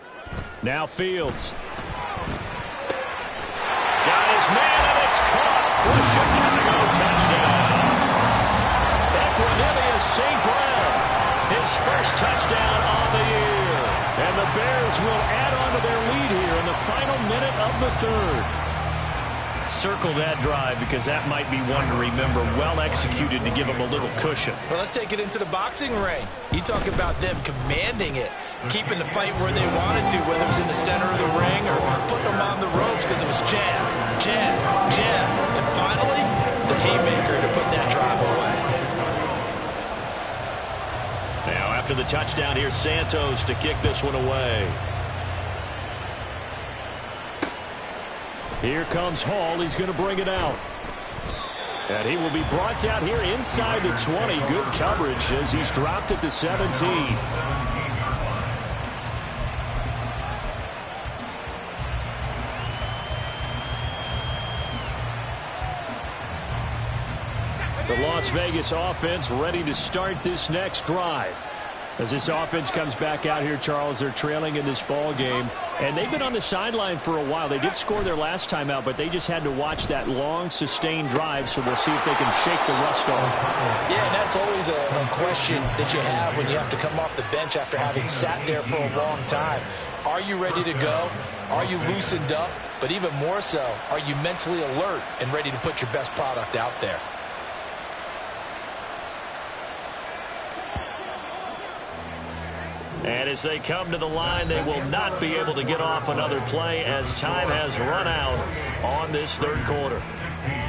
[SPEAKER 4] Now Fields.
[SPEAKER 1] Got his man, and it's caught for a Chicago touchdown. Equanimous St. Brown, his first touchdown on the year.
[SPEAKER 4] And the Bears will add on to their lead here in the final minute of the 3rd. Circle that drive because that might be one to remember. Well executed to give them a little cushion.
[SPEAKER 2] Well, let's take it into the boxing ring. You talk about them commanding it, keeping the fight where they wanted to, whether it was in the center of the ring or putting them on the ropes because it was jab, jab, jab. And finally, the haymaker to put that drive away.
[SPEAKER 1] Now, after after the touchdown. Here's Santos to kick this one away.
[SPEAKER 4] Here comes Hall. He's going to bring it out. And he will be brought down here inside the 20. Good coverage as he's dropped at the 17. The Las Vegas offense ready to start this next drive. As this offense comes back out here, Charles, they're trailing in this ball game. And they've been on the sideline for a while. They did score their last time out, but they just had to watch that long, sustained drive. So we'll see if they can shake the rust off.
[SPEAKER 2] Yeah, and that's always a question that you have when you have to come off the bench after having sat there for a long time. Are you ready to go? Are you loosened up? But even more so, are you mentally alert and ready to put your best product out there?
[SPEAKER 1] And as they come to the line, they will not be able to get off another play as time has run out on this third quarter.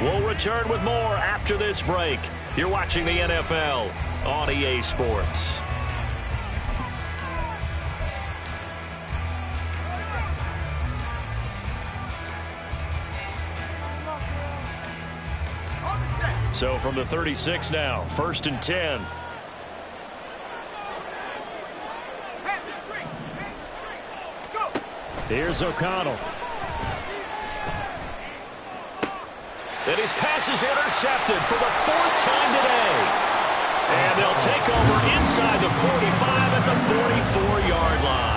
[SPEAKER 1] We'll return with more after this break. You're watching the NFL on EA Sports. So from the 36 now, 1st and 10.
[SPEAKER 4] Here's O'Connell.
[SPEAKER 1] And his pass is intercepted for the 4th time today. And they'll take over inside the 45 at the 44-yard line.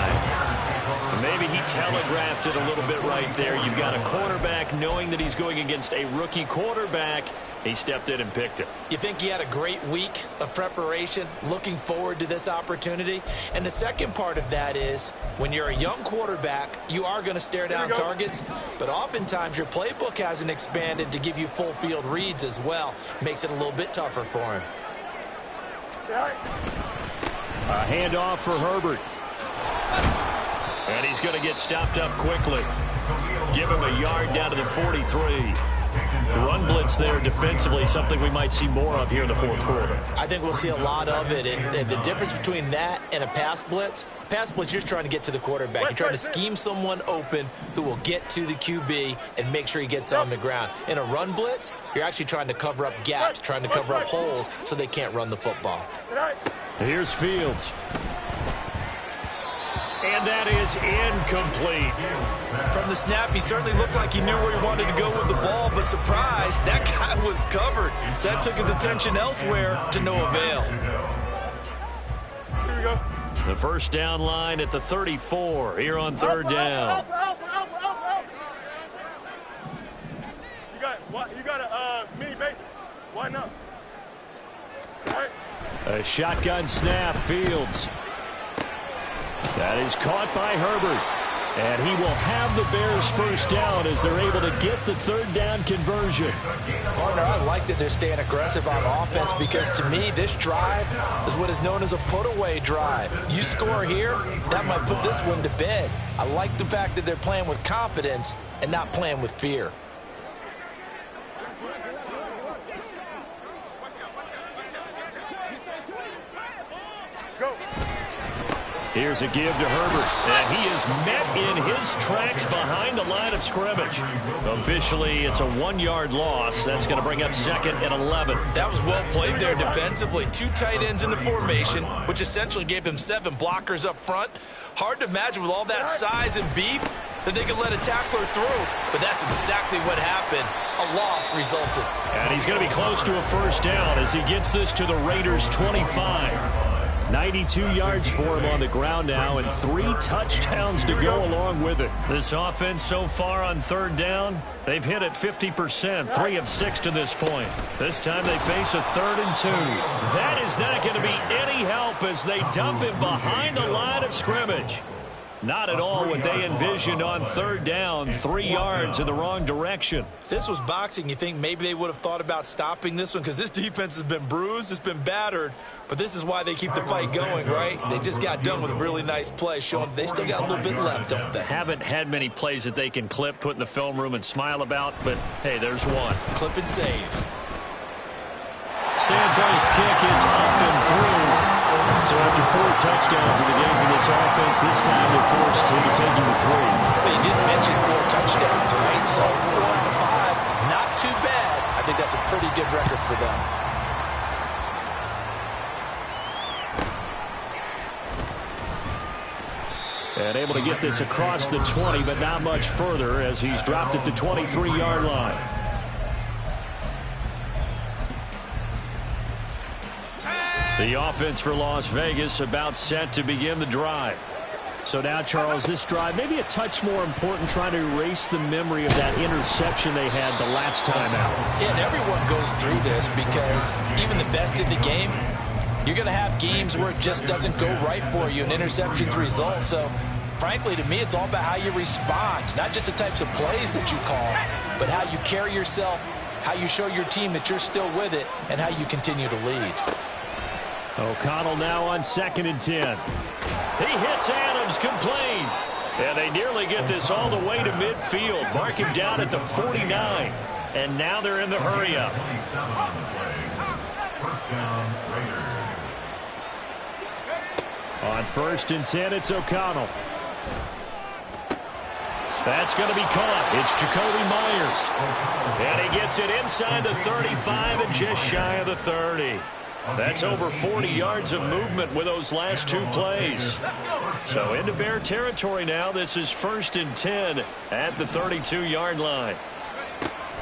[SPEAKER 1] Maybe he telegraphed it a little bit right there. You've got a quarterback knowing that he's going against a rookie quarterback. He stepped in and picked it.
[SPEAKER 2] You think he had a great week of preparation, looking forward to this opportunity? And the second part of that is, when you're a young quarterback, you are going to stare down targets, but oftentimes your playbook hasn't expanded to give you full field reads as well. Makes it a little bit tougher for him.
[SPEAKER 4] A handoff for Herbert.
[SPEAKER 1] And he's going to get stopped up quickly. Give him a yard down to the 43. The run blitz there defensively, something we might see more of here in the fourth quarter.
[SPEAKER 2] I think we'll see a lot of it. And the difference between that and a pass blitz, you're just trying to get to the quarterback. You're trying to scheme someone open who will get to the QB and make sure he gets on the ground. In a run blitz, you're actually trying to cover up gaps, trying to cover up holes so they can't run the football.
[SPEAKER 4] Here's Fields.
[SPEAKER 1] And that is incomplete.
[SPEAKER 2] From the snap, he certainly looked like he knew where he wanted to go with the ball, but surprise, that guy was covered. So that took his attention elsewhere to no avail.
[SPEAKER 3] Here we go.
[SPEAKER 1] The first down line at the 34 here on third down.
[SPEAKER 3] You got a mini base. Why not? Right.
[SPEAKER 4] A shotgun snap, Fields. That is caught by Herbert. And he will have the Bears first down as they're able to get the third down conversion.
[SPEAKER 2] Partner, I like that they're staying aggressive on offense because to me, this drive is what is known as a put-away drive. You score here, that might put this one to bed. I like the fact that they're playing with confidence and not playing with fear.
[SPEAKER 4] Here's a give to Herbert.
[SPEAKER 1] And he is met in his tracks behind the line of scrimmage. Officially, it's a 1-yard loss. That's going to bring up 2nd and 11.
[SPEAKER 2] That was well played there defensively. 2 tight ends in the formation, which essentially gave them 7 blockers up front. Hard to imagine with all that size and beef that they could let a tackler through. But that's exactly what happened. A loss resulted.
[SPEAKER 1] And he's going to be close to a first down as he gets this to the Raiders' 25.
[SPEAKER 4] 92 yards for him on the ground now and 3 touchdowns to go along with it.
[SPEAKER 1] This offense so far on third down, they've hit it 50%, 3 of 6 to this point. This time they face a 3rd and 2. That is not going to be any help as they dump him behind the line of scrimmage. Not at all what they envisioned on third down, 3 yards in the wrong direction.
[SPEAKER 2] If this was boxing, you think maybe they would have thought about stopping this one because this defense has been bruised, it's been battered, but this is why they keep the fight going, right? They just got done with a really nice play, showing they still got a little bit left, don't they?
[SPEAKER 1] Haven't had many plays that they can clip, put in the film room and smile about, but hey, there's one.
[SPEAKER 2] Clip and save.
[SPEAKER 1] Santos' kick is up and through. So after 4 touchdowns in the game for this offense, this time they're forced to be taking the 3.
[SPEAKER 2] But you didn't mention 4 touchdowns, right? So 4 out of 5, not too bad. I think that's a pretty good record for them.
[SPEAKER 4] And able to get this across the 20, but not much further as he's dropped it to 23-yard line. The offense for Las Vegas about set to begin the drive. So now, Charles, this drive maybe a touch more important, trying to erase the memory of that interception they had the last time out.
[SPEAKER 2] Yeah, and everyone goes through this because even the best in the game, you're going to have games where it just doesn't go right for you and interceptions result. So, frankly, to me, it's all about how you respond, not just the types of plays that you call, but how you carry yourself, how you show your team that you're still with it, and how you continue to lead.
[SPEAKER 4] O'Connell now on 2nd and 10.
[SPEAKER 1] He hits Adams, complete. And they nearly get this all the way to midfield. Mark him down at the 49. And now they're in the hurry-up.
[SPEAKER 5] 27 on the play. First down, Raiders.
[SPEAKER 4] On 1st and 10, it's O'Connell.
[SPEAKER 1] That's going to be caught. It's Jacoby Myers. And he gets it inside the 35 and just shy of the 30. That's over 40 yards of movement with those last 2 plays. So into Bear territory now. This is 1st and 10 at the 32-yard line.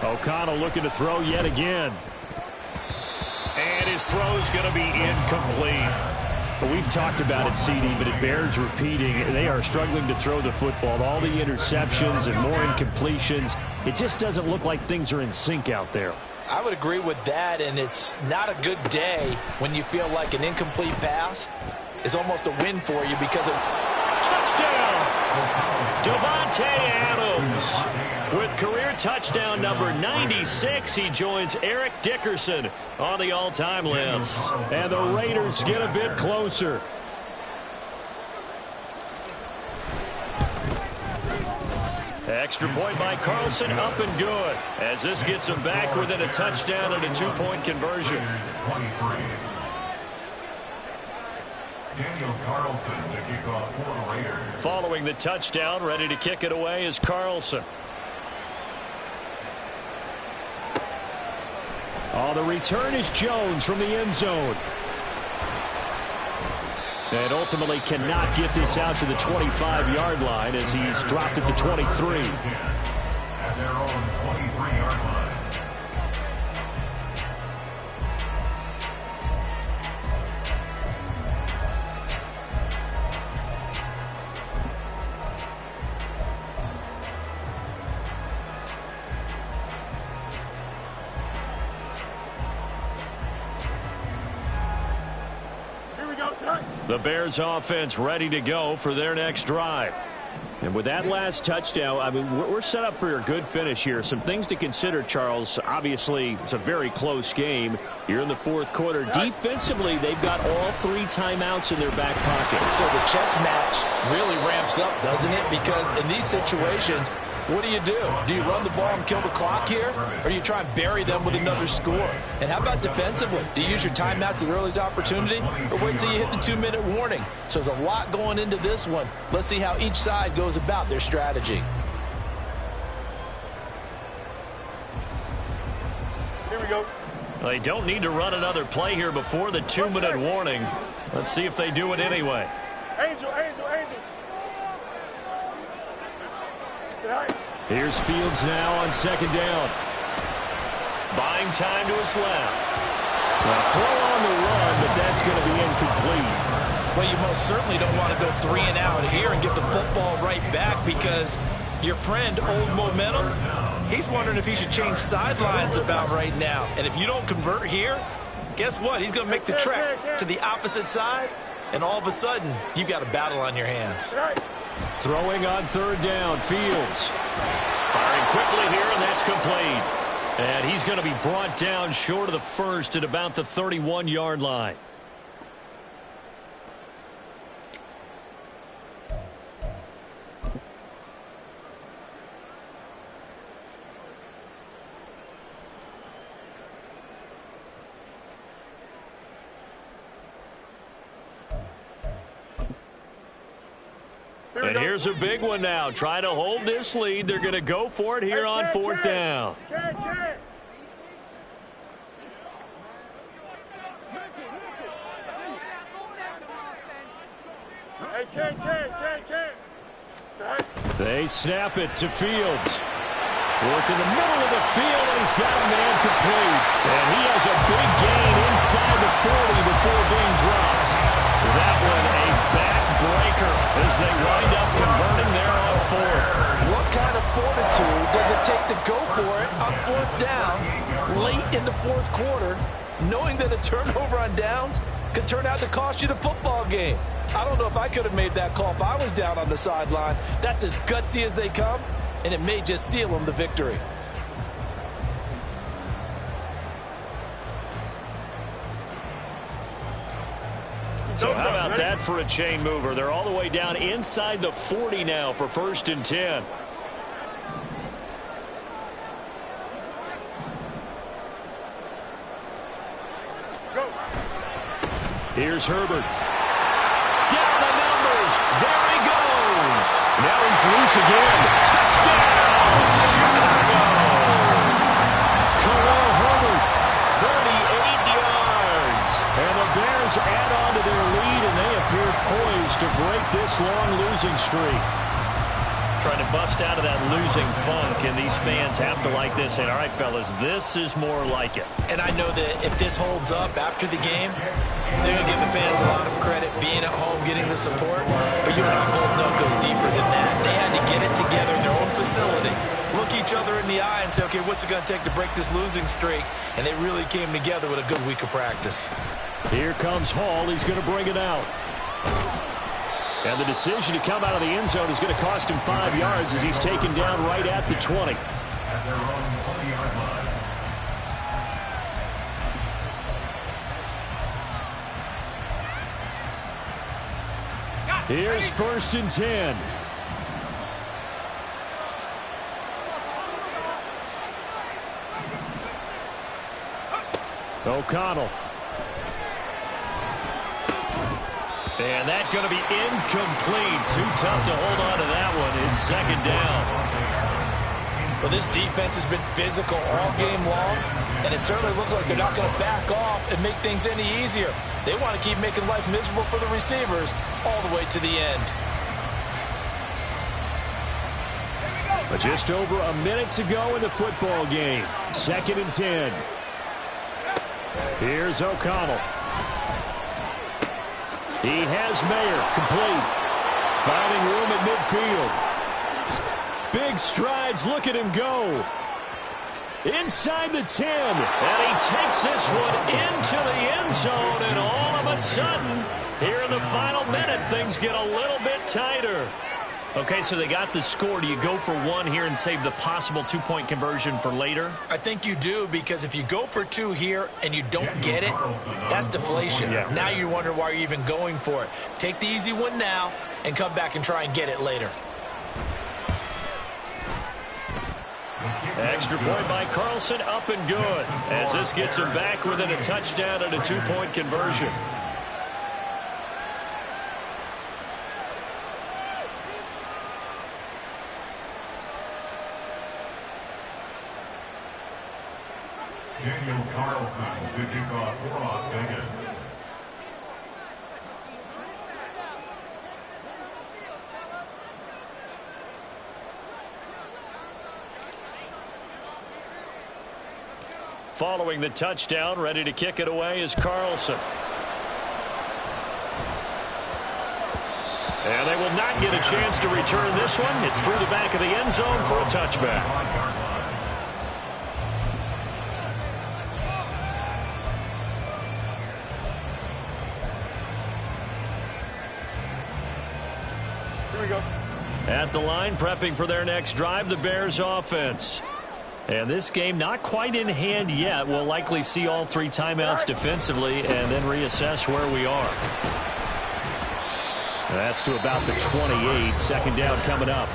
[SPEAKER 4] O'Connell looking to throw yet again.
[SPEAKER 1] And his throw's going to be incomplete.
[SPEAKER 4] But we've talked about it, CD, but it bears repeating. They are struggling to throw the football. All the interceptions and more incompletions. It just doesn't look like things are in sync out there.
[SPEAKER 2] I would agree with that, and it's not a good day when you feel like an incomplete pass is almost a win for you because of
[SPEAKER 1] touchdown. Davante Adams with career touchdown number 96. He joins Eric Dickerson on the all-time list.
[SPEAKER 4] And the Raiders get a bit closer.
[SPEAKER 1] Extra point by Carlson, up and good, as this gets him back within a touchdown and a 2-point conversion.
[SPEAKER 5] 23. Daniel Carlson to kick off for the Raiders.
[SPEAKER 1] Following the touchdown, ready to kick it away is Carlson.
[SPEAKER 4] The return is Jones from the end zone. And ultimately cannot get this out to the 25-yard line as he's dropped it to 23.
[SPEAKER 5] At their own 23-yard line.
[SPEAKER 1] The Bears offense ready to go for their next drive.
[SPEAKER 4] And with that last touchdown, I mean, we're set up for a good finish here. Some things to consider, Charles. Obviously, it's a very close game. You're in the 4th quarter. Defensively, they've got all 3 timeouts in their back pocket.
[SPEAKER 2] So the chess match really ramps up, doesn't it? Because in these situations, what do? Do you run the ball and kill the clock here? Or do you try and bury them with another score? And how about defensively? Do you use your timeouts at earliest opportunity? Or wait till you hit the 2-minute warning? So there's a lot going into this one. Let's see how each side goes about their strategy.
[SPEAKER 3] Here we go.
[SPEAKER 1] They don't need to run another play here before the 2-minute warning. Let's see if they do it anyway.
[SPEAKER 3] Angel, angel, angel.
[SPEAKER 4] Here's Fields now on 2nd down.
[SPEAKER 1] Buying time to his left.
[SPEAKER 4] A throw on the run, but that's going to be incomplete.
[SPEAKER 2] Well, you most certainly don't want to go 3 and out here and get the football right back because your friend, Old Momentum, he's wondering if he should change sidelines about right now. And if you don't convert here, guess what? He's going to make the trek to the opposite side, and all of a sudden, you've got a battle on your hands.
[SPEAKER 4] Throwing on 3rd down, Fields.
[SPEAKER 1] Firing quickly here, and that's complete. And he's going to be brought down short of the first at about the 31-yard line. And here's a big one now. Trying to hold this lead. They're going to go for it here on fourth down.
[SPEAKER 4] They snap it to Fields. Work in the middle of the field, and he's got a man complete. And he has a big gain inside the 40 before being dropped. That one a backbreaker as they wind up converting there on fourth.
[SPEAKER 2] What kind of fortitude does it take to go for it on fourth down late in the fourth quarter, knowing that a turnover on downs could turn out to cost you the football game? I don't know if I could have made that call if I was down on the sideline. That's as gutsy as they come, and it may just seal them the victory.
[SPEAKER 1] So how about that for a chain mover? They're all the way down inside the 40 now for 1st and 10.
[SPEAKER 4] Here's Herbert.
[SPEAKER 1] Down the numbers. There he goes. Now he's loose again. Touchdown, Chicago.
[SPEAKER 4] Khalil Herbert.
[SPEAKER 1] 38 yards.
[SPEAKER 4] And the Bears add on to their lead, and they appear poised to break this long losing streak.
[SPEAKER 1] Trying to bust out of that losing funk, and these fans have to like this. And all right, fellas, this is more like it.
[SPEAKER 2] And I know that if this holds up after the game, they're going to give the fans a lot of credit being at home, getting the support. But you and I both know it goes deeper than that. They had to get it together in their own facility, look each other in the eye and say, okay, what's it going to take to break this losing streak? And they really came together with a good week of practice.
[SPEAKER 4] Here comes Hall. He's going to bring it out. And the decision to come out of the end zone is going to cost him 5 yards as he's taken down right at the 20.
[SPEAKER 5] At their own 20-yard line.
[SPEAKER 4] Here's 1st and 10. O'Connell.
[SPEAKER 1] And that's going to be incomplete. Too tough to hold on to that one. It's 2nd down.
[SPEAKER 2] Well, this defense has been physical all game long, and it certainly looks like they're not going to back off and make things any easier. They want to keep making life miserable for the receivers all the way to the end.
[SPEAKER 4] But just over a minute to go in the football game. 2nd and 10. Here's O'Connell. He has Mayer complete. Finding room at midfield. Big strides. Look at him go. Inside the 10.
[SPEAKER 1] And he takes this one into the end zone. And all of a sudden, here in the final minute, things get a little bit tighter. Okay, so they got the score. Do you go for one here and save the possible two-point conversion for later?
[SPEAKER 2] I think you do, because if you go for two here and you don't get it, that's deflation.
[SPEAKER 4] Yeah.
[SPEAKER 2] Now you wonder why you're even going for it. Take the easy one now and come back and try and get it later.
[SPEAKER 1] Extra point by Carlson, up and good, as this gets him back within a touchdown and a two-point conversion.
[SPEAKER 5] Daniel Carlson to kick off for Las Vegas.
[SPEAKER 1] Following the touchdown, ready to kick it away is Carlson. And they will not get a chance to return this one. It's through the back of the end zone for a touchback. At the line, prepping for their next drive, the Bears offense. And this game not quite in hand yet. We'll likely see all three timeouts defensively and then reassess where we are.
[SPEAKER 4] That's to about the 28. 2nd down coming up.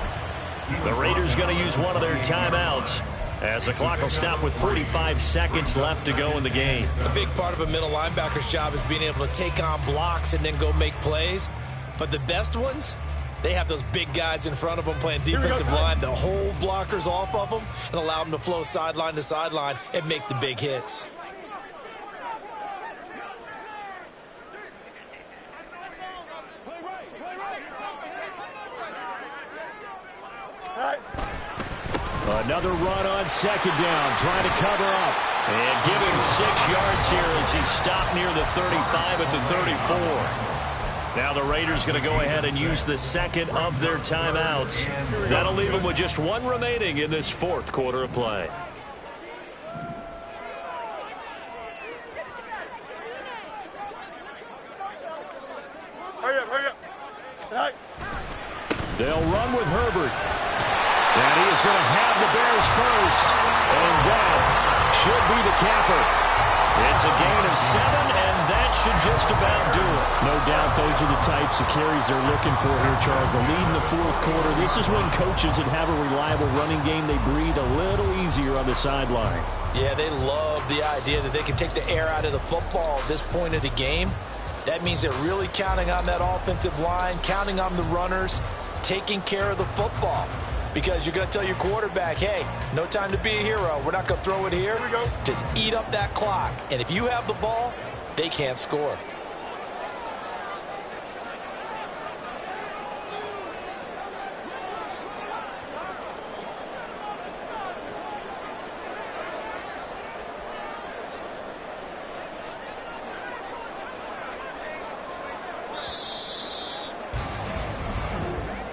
[SPEAKER 1] The Raiders going to use one of their timeouts as the clock will stop with 45 seconds left to go in the game.
[SPEAKER 2] A big part of a middle linebacker's job is being able to take on blocks and then go make plays. But the best ones, They have those big guys in front of them playing defensive line to hold blockers off of them and allow them to flow sideline to sideline and make the big hits.
[SPEAKER 1] Another run on second down, trying to cover up. And give him 6 yards here as he stopped near the 35 at the 34. Now the Raiders going to go ahead and use the second of their timeouts. That'll leave them with just 1 remaining in this 4th quarter of play.
[SPEAKER 3] Hurry up. Right.
[SPEAKER 1] They'll run with Herbert. And he is going to have the Bears first. And that should be the capper. It's a gain of 7, and that should just about do it.
[SPEAKER 4] No doubt those are the types of carries they're looking for here, Charles. The lead in the 4th quarter. This is when coaches that have a reliable running game, they breathe a little easier on the sideline.
[SPEAKER 2] Yeah, they love the idea that they can take the air out of the football at this point of the game. That means they're really counting on that offensive line, counting on the runners, taking care of the football. Because you're going to tell your quarterback, hey, no time to be a hero. We're not going to throw it here.
[SPEAKER 3] Here we go.
[SPEAKER 2] Just eat up that clock. And if you have the ball, they can't score.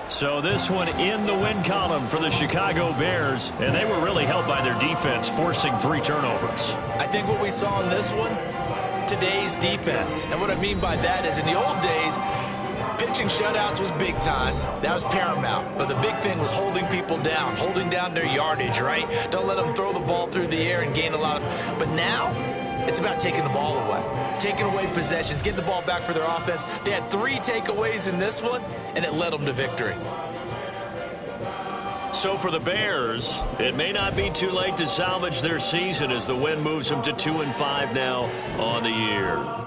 [SPEAKER 1] So this one in the win column for the Chicago Bears, and they were really helped by their defense, forcing 3 turnovers.
[SPEAKER 2] I think what we saw in this one, today's defense. And what I mean by that is in the old days, pitching shutouts was big time. That was paramount. But the big thing was holding people down, holding down their yardage, right? Don't let them throw the ball through the air and gain a lot of... But now, it's about taking the ball away. Taking away possessions, getting the ball back for their offense. They had 3 takeaways in this one, and it led them to victory.
[SPEAKER 1] So for the Bears, it may not be too late to salvage their season as the win moves them to 2-5 now on the year.